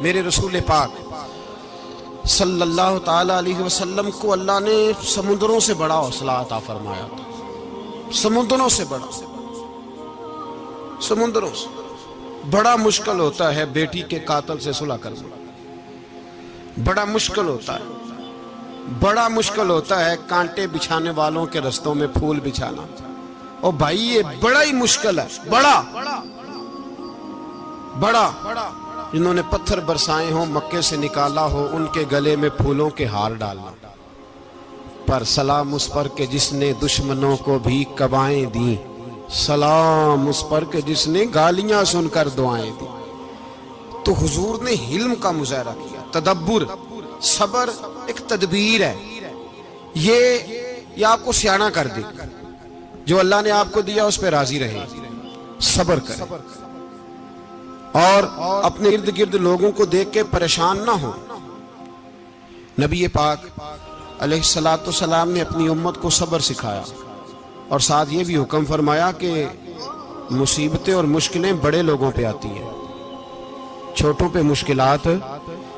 मेरे रसूल पाक सल्लल्लाहु ताला अलैहि वसल्लम को अल्लाह ने समुद्रों से बड़ा हौसला अता फरमाया था। समुद्रों से बड़ा, समुद्रों से बड़ा मुश्किल होता है बेटी के कातिल से सुलह करना। बड़ा मुश्किल होता है, बड़ा मुश्किल होता है कांटे बिछाने वालों के रस्तों में फूल बिछाना। और भाई ये बड़ा ही मुश्किल है, बड़ा बड़ा। जिन्होंने पत्थर बरसाए हो, मक्के से निकाला हो, उनके गले में फूलों के हार डालना। पर सलाम उस पर के जिसने दुश्मनों को भी कबाएं दी, सलाम उस पर के जिसने गालियां सुनकर दुआएं दी। तो हुजूर ने हिल्म का मुजाहरा किया, तदब्बुर, सबर एक तदबीर है। ये आपको सियाना कर दे। जो अल्लाह ने आपको दिया उस पर राजी रहे, सबर करें और अपने इर्द गिर्द लोगों को देख के परेशान ना हो। नबी पाक अलैहिस्सलातु सलाम ने अपनी उम्मत को सब्र सिखाया और साथ ये भी हुक्म फरमाया कि मुसीबतें और मुश्किलें बड़े लोगों पे आती हैं, छोटों पे मुश्किलात,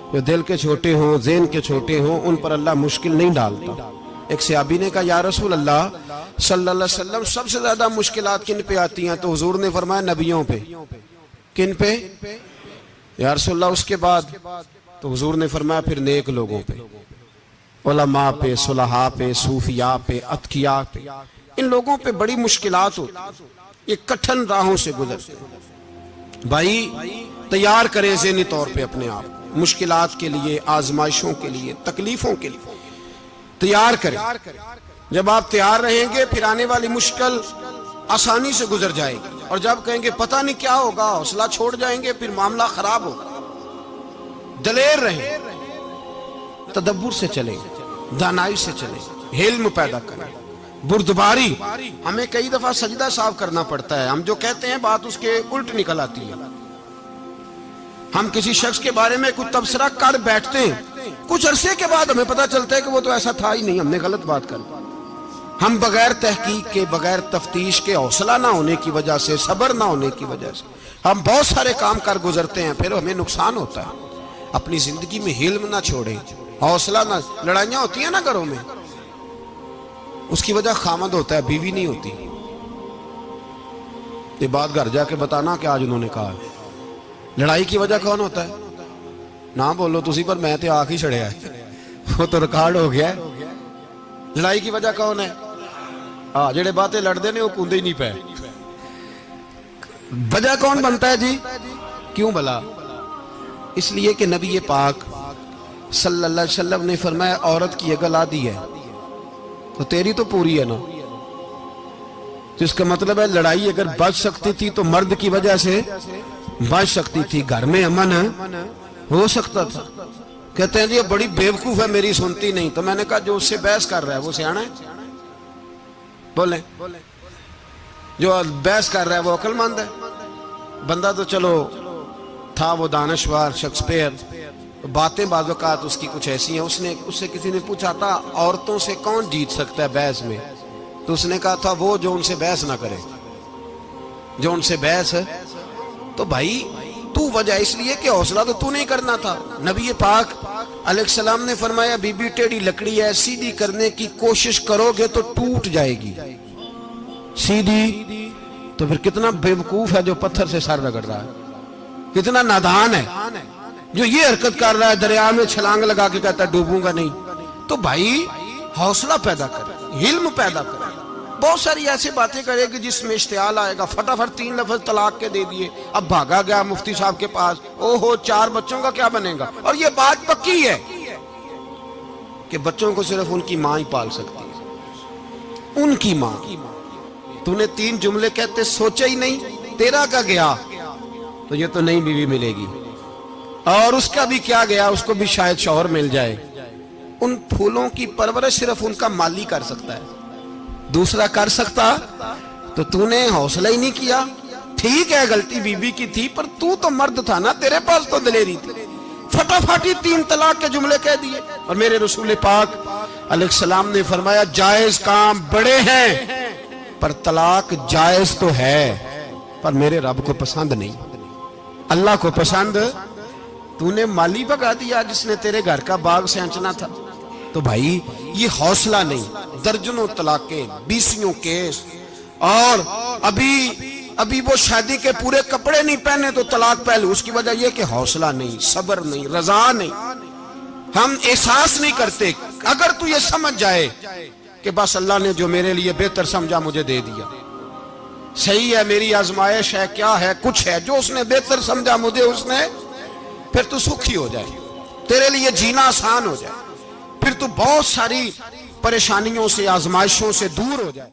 जो दिल के छोटे हों, ज़हन के छोटे हों, उन पर अल्लाह मुश्किल नहीं डालता। एक सहाबी ने कहा, या रसूल अल्लाह सल्लल्लाहु अलैहि वसल्लम, सबसे ज्यादा मुश्किलात किन पे आती हैं? तो हुजूर ने फरमाया नबियों पे। किन पे? या रसूल अल्लाह उसके बाद? तो हुजूर ने फरमाया फिर नेक लोगों पे, उलमा पे, सुलहा पे, सूफिया पे, अतकिया पे। इन लोगों पे बड़ी मुश्किलात होती, ये कठिन राहों से गुजरते। भाई तैयार करें ज़हनी तौर पे अपने आप मुश्किलात के लिए, आजमाइशों के लिए, तकलीफों के लिए तैयार करें। जब आप तैयार रहेंगे फिर आने वाली मुश्किल आसानी से गुजर जाएगी। और जब कहेंगे पता नहीं क्या होगा, हौसला छोड़ जाएंगे, फिर मामला खराब होगा। दलेर रहें, तदब्बुर से चलें, दानाई से चलें, हिल्म पैदा करें, बुर्दबारी। हमें कई दफा सजदा साफ करना पड़ता है, हम जो कहते हैं बात उसके उल्ट निकल आती है। हम किसी शख्स के बारे में कुछ तबसरा कर बैठते हैं, कुछ अरसे के बाद हमें पता चलता है कि वो तो ऐसा था ही नहीं, हमने गलत बात कर। हम बगैर तहकीक के, बगैर तफ्तीश के, हौसला ना होने की वजह से, सब्र ना होने की वजह से हम बहुत सारे काम कर गुजरते हैं, फिर हमें नुकसान होता है। अपनी जिंदगी में हिल्म ना छोड़ें, हौसला ना। लड़ाइयां होती है ना घरों में, उसकी वजह खामद होता है, बीवी नहीं होती। ये बात घर जाके बताना कि आज उन्होंने कहा। लड़ाई की वजह कौन होता है? ना बोलो तुसी, पर मैं तो आख ही छड़िया है, वो तो रिकॉर्ड हो गया है। लड़ाई की वजह कौन है? हाँ, जेड़े बातें लड़ते ने वो कूदे ही नहीं पे। वजह कौन बनता है जी? क्यों भला? इसलिए कि नबी पाक सल्लल्लाहु अलैहि वसल्लम ने फरमाया, औरत की अगल आदि है तो तेरी तो पूरी है ना। तो इसका मतलब है लड़ाई अगर बच सकती थी तो मर्द की वजह से बच सकती थी, घर में अमन हो सकता था। कहते हैं जी ये बड़ी बेवकूफ है, मेरी सुनती नहीं। तो मैंने कहा जो उससे बहस कर रहा है वो सियाना है? बोले जो बहस कर रहा है वो अक्लमंद है? बंदा तो चलो था वो दानश्वर, शेक्सपियर, बातें बाज़ औक़ात उसकी कुछ ऐसी हैं। उससे किसी ने पूछा था औरतों से कौन जीत सकता है बहस में, तो उसने कहा था वो जो उनसे बहस ना करे, जो उनसे बहस है। तो भाई तू वजह इसलिए कि हौसला तो तू नहीं करना था। नबी पाक अलैहिस्सलाम ने फरमाया, बीबी टेढ़ी लकड़ी है, सीधी करने की कोशिश करोगे तो टूट जाएगी। सीधी तो फिर कितना बेवकूफ है जो पत्थर से सर रगड़ रहा है, कितना नादान है जो ये हरकत कर रहा है, दरिया में छलांग लगा के कहता है डूबूंगा नहीं। तो भाई हौसला पैदा करे, हिल्म पैदा करे। बहुत सारी ऐसी बातें करेगी जिसमें इश्तियाल आएगा, फटाफट 3 लफ्ज तलाक के दे दिए, अब भागा गया मुफ्ती साहब के पास, ओहो 4 बच्चों का क्या बनेगा। और ये बात पक्की है कि बच्चों को सिर्फ उनकी मां ही पाल सकती है, उनकी मां। तूने 3 जुमले कहते सोचा ही नहीं, तेरा का गया तो ये तो नई बीवी मिलेगी, और उसका भी क्या गया, उसको भी शायद शौहर मिल जाए। उन फूलों की परवरिश सिर्फ उनका माली कर सकता है, दूसरा कर सकता। तो तूने हौसला ही नहीं किया। ठीक है गलती बीबी की थी, पर तू तो मर्द था ना, तेरे पास तो दलेरी थी। फटाफट ही 3 तलाक के जुमले कह दिए। और मेरे रसूल पाक अलैहिस्सलाम ने फरमाया, जायज काम बड़े हैं पर तलाक जायज तो है, पर मेरे रब को पसंद नहीं, अल्लाह को पसंद तूने माली भगा दिया जिसने तेरे घर का बाग सेंचना था। तो भाई ये हौसला नहीं, दर्जनों तलाकें, 20 केस, और अभी वो शादी के पूरे कपड़े नहीं पहने तो तलाक पहले। उसकी वजह यह कि हौसला नहीं, सब्र नहीं, रजा नहीं, हम एहसास नहीं करते। अगर तू ये समझ जाए कि बस अल्लाह ने जो मेरे लिए बेहतर समझा मुझे दे दिया, सही है, मेरी आजमाइश है, क्या है, कुछ है, जो उसने बेहतर समझा मुझे उसने, फिर तू सुखी हो जाए, तेरे लिए जीना आसान हो जाए, फिर तू बहुत सारी परेशानियों से, आजमाइशों से दूर हो जाए।